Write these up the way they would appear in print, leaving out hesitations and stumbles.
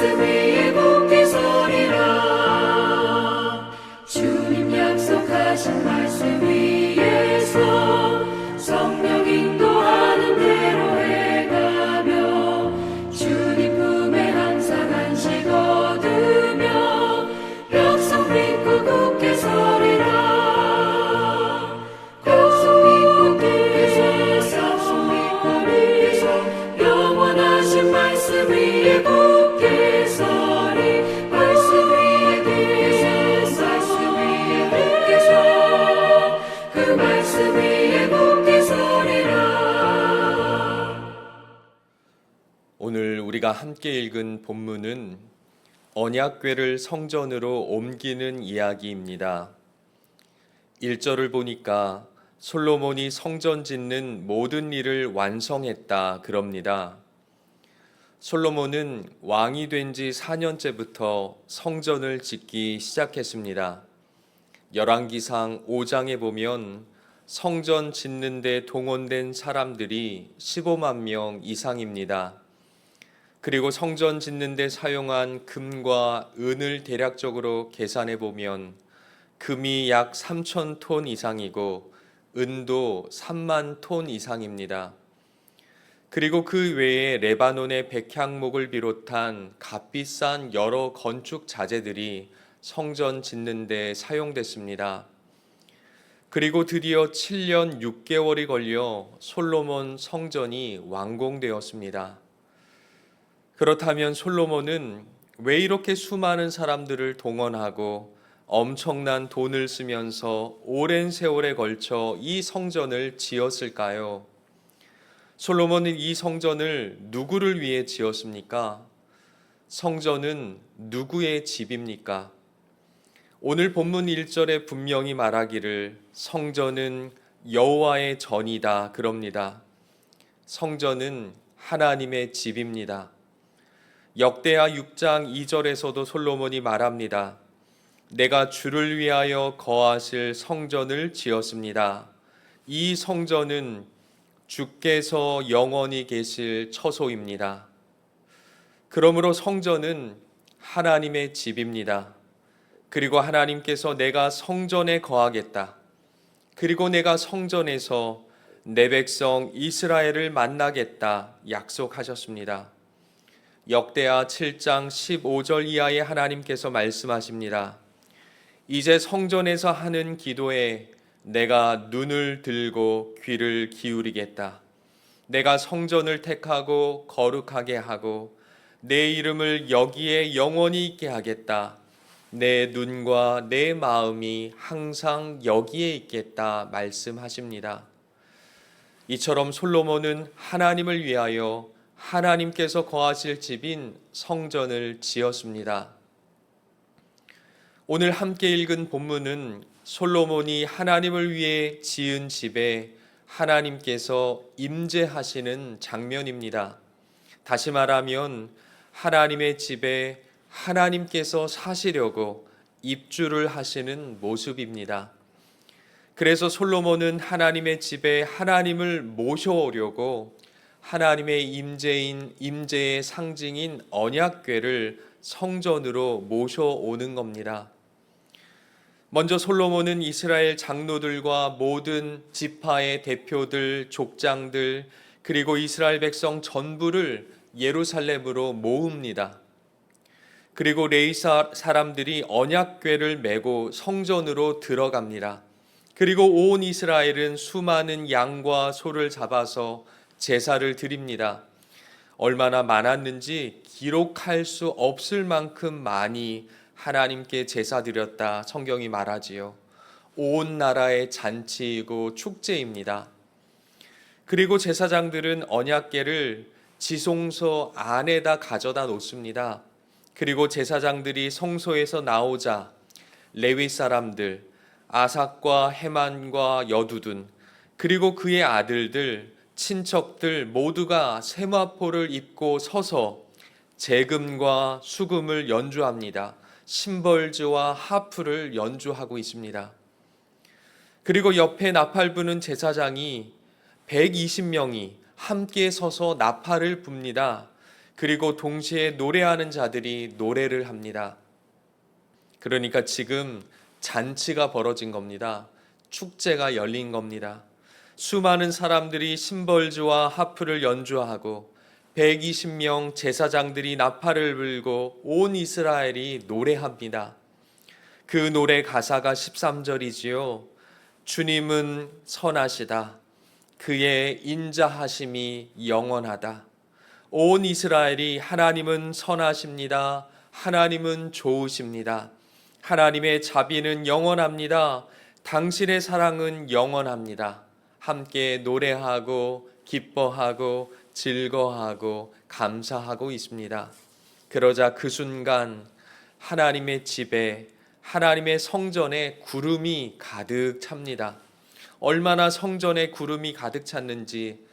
말씀 위에 굳게 서리라. 주님 약속하신 말씀 위에서 성령 인도하는 대로 해가며 주님 품에 항상 안식 얻으며 약속 믿고 굳게 서리라. 약속 믿고 굳게 서서 약속 믿고 굳게 서 영원하신 말씀 위에 굳게 서리. 말씀 위에 굳게 서 말씀 위에 굳게 서 그 말씀 위에 굳게 서리라. 오늘 우리가 함께 읽은 본문은 언약궤를 성전으로 옮기는 이야기입니다. 1절을 보니까 솔로몬이 성전 짓는 모든 일을 완성했다 그럽니다. 솔로몬은 왕이 된 지 4년째부터 성전을 짓기 시작했습니다. 열왕기상 5장에 보면 성전 짓는 데 동원된 사람들이 15만 명 이상입니다. 그리고 성전 짓는 데 사용한 금과 은을 대략적으로 계산해 보면 금이 약 3,000톤 이상이고 은도 3만 톤 이상입니다. 그리고 그 외에 레바논의 백향목을 비롯한 값비싼 여러 건축 자재들이 성전 짓는 데 사용됐습니다. 그리고 드디어 7년 6개월이 걸려 솔로몬 성전이 완공되었습니다. 그렇다면 솔로몬은 왜 이렇게 수많은 사람들을 동원하고 엄청난 돈을 쓰면서 오랜 세월에 걸쳐 이 성전을 지었을까요? 솔로몬은 이 성전을 누구를 위해 지었습니까? 성전은 누구의 집입니까? 오늘 본문 1절에 분명히 말하기를 성전은 여호와의 전이다 그럽니다. 성전은 하나님의 집입니다. 역대하 6장 2절에서도 솔로몬이 말합니다. 내가 주를 위하여 거하실 성전을 지었습니다. 이 성전은 주께서 영원히 계실 처소입니다. 그러므로 성전은 하나님의 집입니다. 그리고 하나님께서 내가 성전에 거하겠다. 그리고 내가 성전에서 내 백성 이스라엘을 만나겠다 약속하셨습니다. 역대하 7장 15절 이하에 하나님께서 말씀하십니다. 이제 성전에서 하는 기도에 내가 눈을 들고 귀를 기울이겠다. 내가 성전을 택하고 거룩하게 하고 내 이름을 여기에 영원히 있게 하겠다. 내 눈과 내 마음이 항상 여기에 있겠다 말씀하십니다. 이처럼 솔로몬은 하나님을 위하여 하나님께서 거하실 집인 성전을 지었습니다. 오늘 함께 읽은 본문은 솔로몬이 하나님을 위해 지은 집에 하나님께서 임재하시는 장면입니다. 다시 말하면 하나님의 집에 하나님께서 사시려고 입주를 하시는 모습입니다. 그래서 솔로몬은 하나님의 집에 하나님을 모셔오려고 하나님의 임재의 상징인 언약궤를 성전으로 모셔오는 겁니다. 먼저 솔로몬은 이스라엘 장로들과 모든 지파의 대표들, 족장들, 그리고 이스라엘 백성 전부를 예루살렘으로 모읍니다. 그리고 레위 사람들이 언약궤를 메고 성전으로 들어갑니다. 그리고 온 이스라엘은 수많은 양과 소를 잡아서 제사를 드립니다. 얼마나 많았는지 기록할 수 없을 만큼 많이 하나님께 제사 드렸다 성경이 말하지요. 온 나라의 잔치이고 축제입니다. 그리고 제사장들은 언약궤를 지성소 안에다 가져다 놓습니다. 그리고 제사장들이 성소에서 나오자 레위 사람들 아삭과 헤만과 여두둔 그리고 그의 아들들 친척들 모두가 세마포를 입고 서서 제금과 수금을 연주합니다. 심벌즈와 하프를 연주하고 있습니다. 그리고 옆에 나팔 부는 제사장이 120명이 함께 서서 나팔을 붑니다. 그리고 동시에 노래하는 자들이 노래를 합니다. 그러니까 지금 잔치가 벌어진 겁니다. 축제가 열린 겁니다. 수많은 사람들이 심벌주와 하프를 연주하고 120명 제사장들이 나팔을 불고 온 이스라엘이 노래합니다. 그 노래 가사가 13절이지요. 주님은 선하시다. 그의 인자하심이 영원하다. 온 이스라엘이 하나님은 선하십니다. 하나님은 좋으십니다. 하나님의 자비는 영원합니다. 당신의 사랑은 영원합니다. 함께 노래하고 기뻐하고 즐거워하고 감사하고 있습니다. 그러자 그 순간 하나님의 집에, 하나님의 성전에 구름이 가득 찹니다. 얼마나 성전에 구름이 가득 찼는지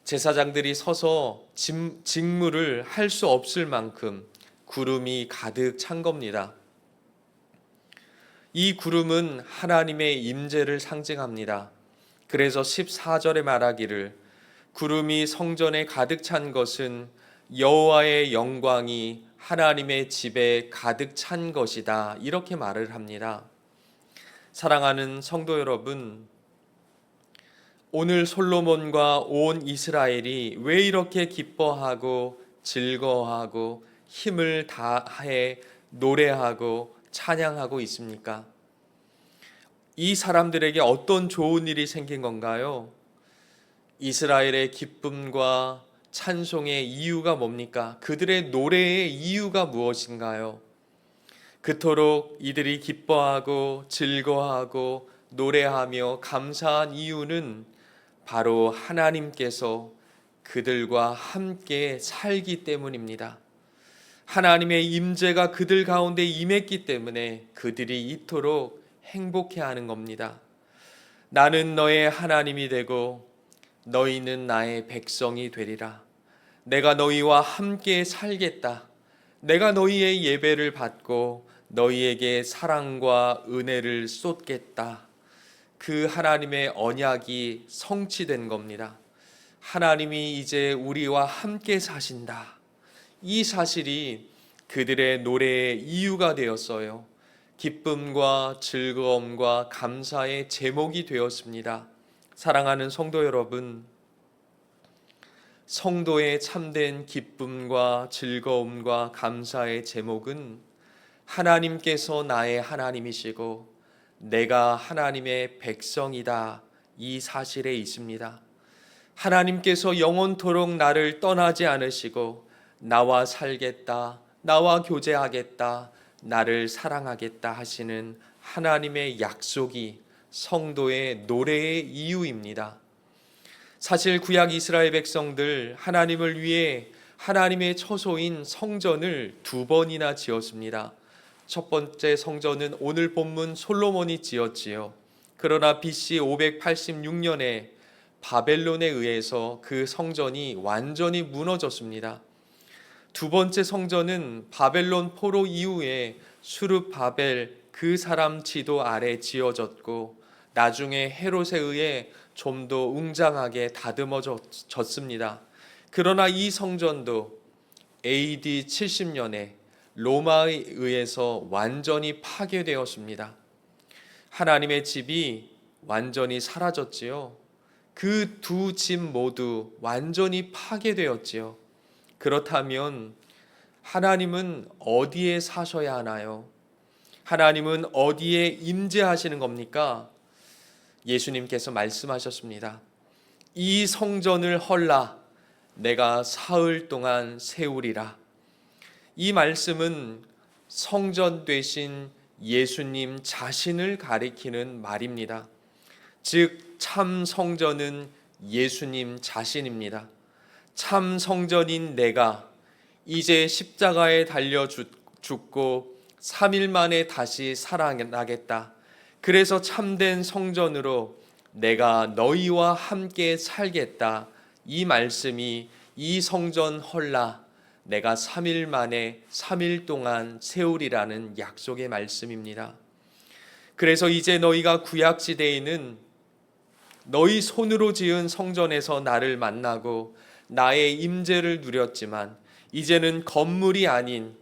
제사장들이 서서 직무를 할 수 없을 만큼 구름이 가득 찬 겁니다. 이 구름은 하나님의 임재를 상징합니다. 그래서 14절에 말하기를 구름이 성전에 가득 찬 것은 여호와의 영광이 하나님의 집에 가득 찬 것이다. 이렇게 말을 합니다. 사랑하는 성도 여러분, 오늘 솔로몬과 온 이스라엘이 왜 이렇게 기뻐하고 즐거워하고 힘을 다해 노래하고 찬양하고 있습니까? 이 사람들에게 어떤 좋은 일이 생긴 건가요? 이스라엘의 기쁨과 찬송의 이유가 뭡니까? 그들의 노래의 이유가 무엇인가요? 그토록 이들이 기뻐하고 즐거워하고 노래하며 감사한 이유는 바로 하나님께서 그들과 함께 살기 때문입니다. 하나님의 임재가 그들 가운데 임했기 때문에 그들이 이토록 행복해하는 겁니다. 나는 너의 하나님이 되고 너희는 나의 백성이 되리라. 내가 너희와 함께 살겠다. 내가 너희의 예배를 받고 너희에게 사랑과 은혜를 쏟겠다. 그 하나님의 언약이 성취된 겁니다. 하나님이 이제 우리와 함께 사신다. 이 사실이 그들의 노래의 이유가 되었어요. 기쁨과 즐거움과 감사의 제목이 되었습니다. 사랑하는 성도 여러분, 성도의 참된 기쁨과 즐거움과 감사의 제목은 하나님께서 나의 하나님이시고 내가 하나님의 백성이다. 이 사실에 있습니다. 하나님께서 영원토록 나를 떠나지 않으시고 나와 살겠다, 나와 교제하겠다, 나를 사랑하겠다 하시는 하나님의 약속이 성도의 노래의 이유입니다. 사실 구약 이스라엘 백성들 하나님을 위해 하나님의 처소인 성전을 2번이나 지었습니다. 첫 번째 성전은 오늘 본문 솔로몬이 지었지요. 그러나 BC 586년에 바벨론에 의해서 그 성전이 완전히 무너졌습니다. 두 번째 성전은 바벨론 포로 이후에 수르바벨 그 사람 지도 아래 지어졌고 나중에 헤롯에 의해 좀 더 웅장하게 다듬어졌습니다. 그러나 이 성전도 AD 70년에 로마에 의해서 완전히 파괴되었습니다. 하나님의 집이 완전히 사라졌지요. 그 두 집 모두 완전히 파괴되었지요. 그렇다면 하나님은 어디에 사셔야 하나요? 하나님은 어디에 임재하시는 겁니까? 예수님께서 말씀하셨습니다. 이 성전을 헐라 내가 사흘 동안 세우리라. 이 말씀은 성전 되신 예수님 자신을 가리키는 말입니다. 즉 참 성전은 예수님 자신입니다. 참 성전인 내가 이제 십자가에 달려 죽고 3일 만에 다시 살아나겠다. 그래서 참된 성전으로 내가 너희와 함께 살겠다. 이 말씀이 이 성전 헐라 내가 3일 만에 3일 동안 세우리라는 약속의 말씀입니다. 그래서 이제 너희가 구약시대에 있는 너희 손으로 지은 성전에서 나를 만나고 나의 임재를 누렸지만 이제는 건물이 아닌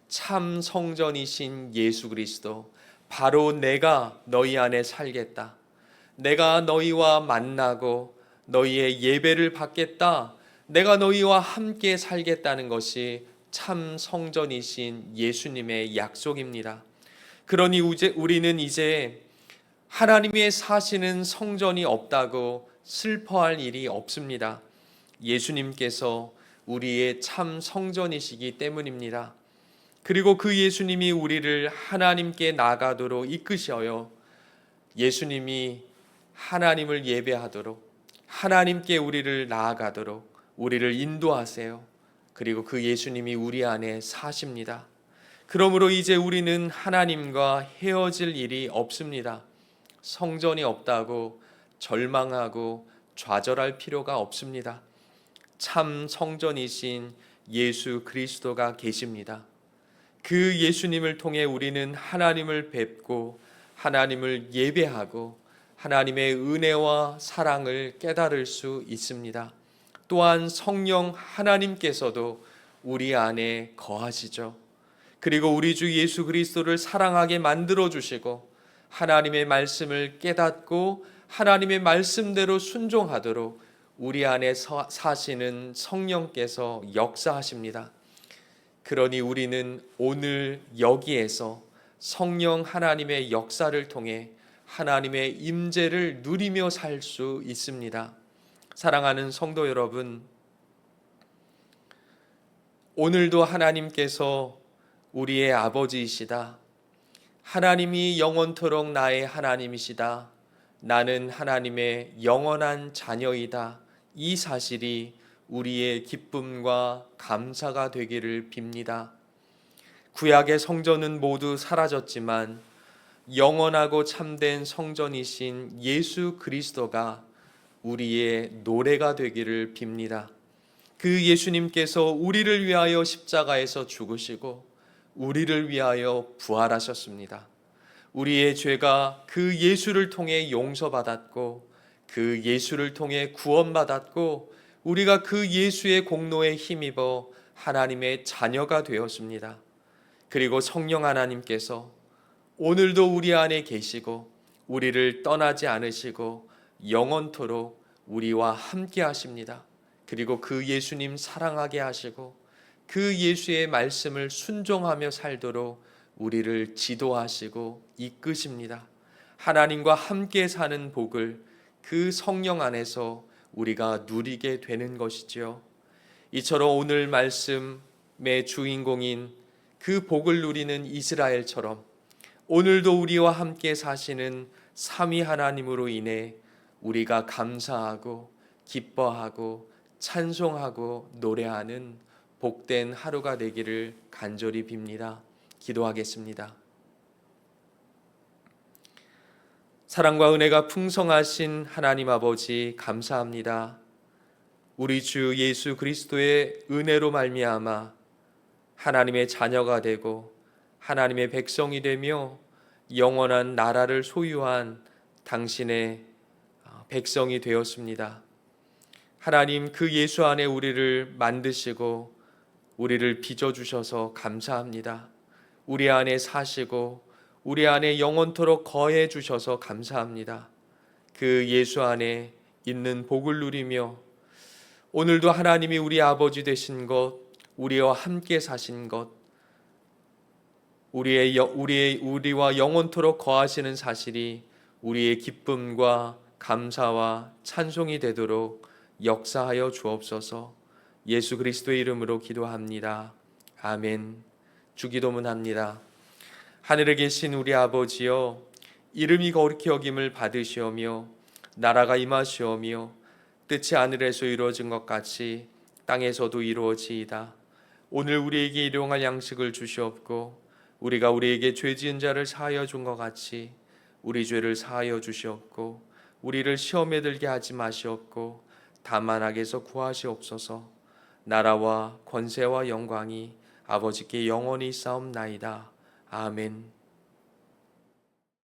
참 성전이신 예수 그리스도, 바로 내가 너희 안에 살겠다. 내가 너희와 만나고 너희의 예배를 받겠다. 내가 너희와 함께 살겠다는 것이 참 성전이신 예수님의 약속입니다. 그러니 우리는 이제 하나님의 사시는 성전이 없다고 슬퍼할 일이 없습니다. 예수님께서 우리의 참 성전이시기 때문입니다. 그리고 그 예수님이 우리를 하나님께 나가도록 이끄셔요. 예수님이 하나님을 예배하도록, 하나님께 우리를 나아가도록 우리를 인도하세요. 그리고 그 예수님이 우리 안에 사십니다. 그러므로 이제 우리는 하나님과 헤어질 일이 없습니다. 성전이 없다고 절망하고 좌절할 필요가 없습니다. 참 성전이신 예수 그리스도가 계십니다. 그 예수님을 통해 우리는 하나님을 뵙고 하나님을 예배하고 하나님의 은혜와 사랑을 깨달을 수 있습니다. 또한 성령 하나님께서도 우리 안에 거하시죠. 그리고 우리 주 예수 그리스도를 사랑하게 만들어 주시고 하나님의 말씀을 깨닫고 하나님의 말씀대로 순종하도록 우리 안에 사시는 성령께서 역사하십니다. 그러니 우리는 오늘 여기에서 성령 하나님의 역사를 통해 하나님의 임재를 누리며 살 수 있습니다. 사랑하는 성도 여러분, 오늘도 하나님께서 우리의 아버지이시다. 하나님이 영원토록 나의 하나님이시다. 나는 하나님의 영원한 자녀이다. 이 사실이 우리의 기쁨과 감사가 되기를 빕니다. 구약의 성전은 모두 사라졌지만 영원하고 참된 성전이신 예수 그리스도가 우리의 노래가 되기를 빕니다. 그 예수님께서 우리를 위하여 십자가에서 죽으시고 우리를 위하여 부활하셨습니다. 우리의 죄가 그 예수를 통해 용서받았고 그 예수를 통해 구원받았고 우리가 그 예수의 공로에 힘입어 하나님의 자녀가 되었습니다. 그리고 성령 하나님께서 오늘도 우리 안에 계시고 우리를 떠나지 않으시고 영원토록 우리와 함께 하십니다. 그리고 그 예수님 사랑하게 하시고 그 예수의 말씀을 순종하며 살도록 우리를 지도하시고 이끄십니다. 하나님과 함께 사는 복을 그 성령 안에서 우리가 누리게 되는 것이지요. 이처럼 오늘 말씀의 주인공인 그 복을 누리는 이스라엘처럼 오늘도 우리와 함께 사시는 삼위 하나님으로 인해 우리가 감사하고 기뻐하고 찬송하고 노래하는 복된 하루가 되기를 간절히 빕니다. 기도하겠습니다. 사랑과 은혜가 풍성하신 하나님 아버지 감사합니다. 우리 주 예수 그리스도의 은혜로 말미암아 하나님의 자녀가 되고 하나님의 백성이 되며 영원한 나라를 소유한 당신의 백성이 되었습니다. 하나님, 그 예수 안에 우리를 만드시고 우리를 빚어주셔서 감사합니다. 우리 안에 사시고 우리 안에 영원토록 거해 주셔서 감사합니다. 그 예수 안에 있는 복을 누리며 오늘도 하나님이 우리 아버지 되신 것, 우리와 함께 사신 것, 우리와 영원토록 거하시는 사실이 우리의 기쁨과 감사와 찬송이 되도록 역사하여 주옵소서. 예수 그리스도의 이름으로 기도합니다. 아멘. 주기도문 합니다. 하늘에 계신 우리 아버지여, 이름이 거룩히 여김을 받으시오며 나라가 임하시오며 뜻이 하늘에서 이루어진 것 같이 땅에서도 이루어지이다. 오늘 우리에게 일용할 양식을 주시옵고 우리가 우리에게 죄 지은 자를 사하여 준 것 같이 우리 죄를 사하여 주시옵고 우리를 시험에 들게 하지 마시옵고 다만 악에서 구하시옵소서. 나라와 권세와 영광이 아버지께 영원히 싸움나이다. 아멘.